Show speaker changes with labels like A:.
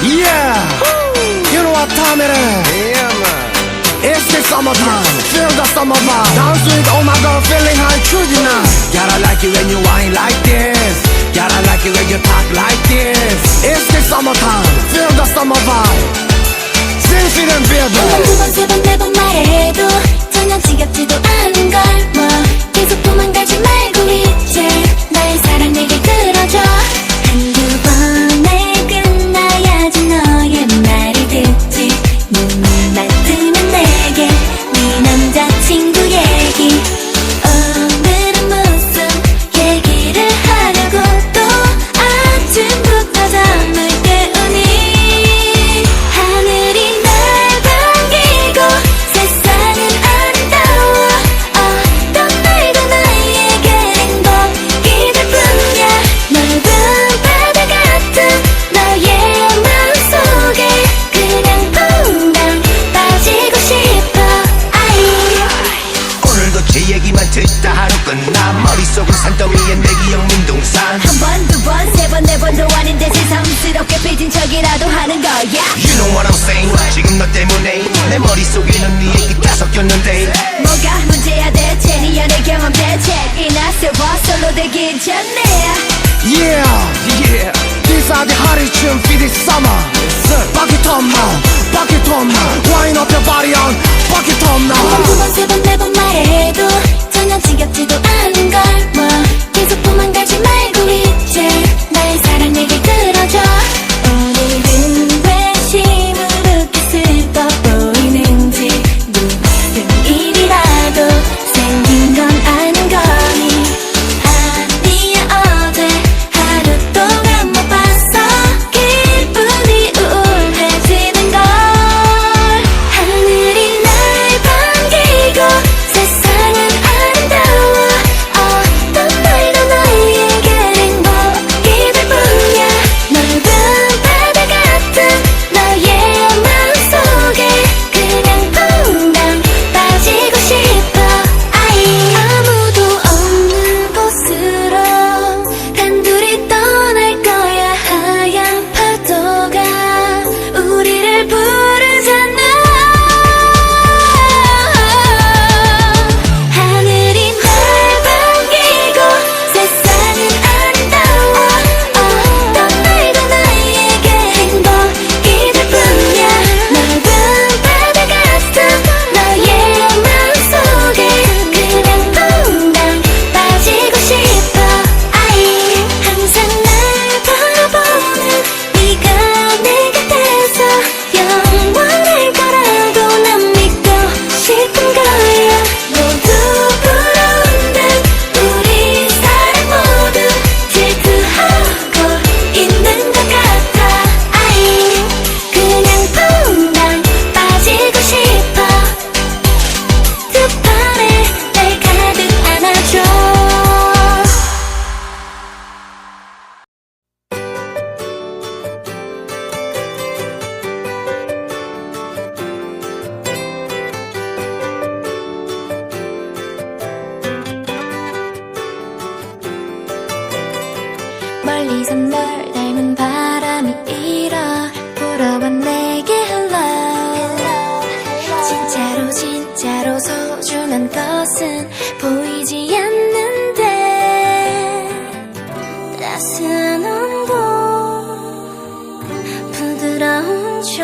A: Yeah, you know what time it is?
B: Yeah, man.
A: It's the summertime, feel the summer vibe. Dance with all my girl, feeling high through the night. Gotta like it when you whine like this. Gotta like it when you talk like this. It's the summertime, feel the summer vibe. sin시는 baby.
C: 두 번, 세 번, 네 번 말해도 전혀 지겹지도 않은 걸. 뭐 계속 도망가지 말고 이제 나의 사랑 내게 들어줘. 한두 번에 끝나야지 너의 말을 듣지. 눈만 뜨면 내게 네 남자친구 얘기. 오늘은 무슨 얘기를 하려고 또 아침부터 잠을 깨우니. 하늘이 날 반기고 세상은 아름다워. 어떤 날도 나에게 행복이들 뿐이야. 넓은 바다 같은 너의 마음속에 그냥 퐁당 빠지고 싶어.
B: 오늘도 제 얘기만 듣다 하루 끝나. 머릿속은 산더미에 내 기억 민둥산.
C: 한 번, 두 번, 세 번, 네 번도 아닌데 새삼스럽게 삐진 척이라도 하는 거야.
B: You know what I'm saying. 지금 너 때문에 내 머릿속에는 네 얘기가 섞였는데.
C: 뭐가 문제야 대체 네 연애 경험 대책이나 세워 솔로 되기 전에.
A: Yeah,
B: Yeah.
A: these are the hottest tunes for this summer. Bucket on now, bucket on now. Wind up your body on, bucket on
C: 한 번, 두
A: now.
C: 번, 세 번, 네 번 말해도 전혀 지겹지도 않은 걸. 뭐 계속 도망가지 말고 이제 나의 사랑 내게 들어줘. 오늘은 왜 시무룩해 슬퍼 보이는지. 무슨 일이라도 생긴 건 아는 거니. 아니야 어제 하루 동안 못 봤어. 기분이 우울해지는 걸. 하늘이 날 반기고 세상은 아름다워. 어떤 날도 너에게 행복이들 뿐이야. 넓은 바다 같은 너의 마음속에 그냥 퐁당 빠지고 싶어. 아무도 없는 곳으로 단둘이 떠날 거야. 하얀 파도가 우리를 부르잖아. 하늘이 날 반기고 세상은 아름다워. 어떤 날도 나에게 행복이들 뿐이야. 넓은 바다 같은 너의 마음속에 그냥 퐁당 빠지고 싶어. 항상 날 바라보는 네가 내 곁에서 영원할 거라고 난 믿고 싶은 거야. 모두 부러운 듯 우리 사랑 모두 질투하고 있는 것 같아. 그냥 퐁당 빠지고 싶어. 두 팔에 날 가득 안아줘. 멀리서 널 닮은 바람이 일어 불어와 내게 hello. 진짜로 진짜로 소중한 것은 보이지 않는데. 따스한 온도 부드러운 조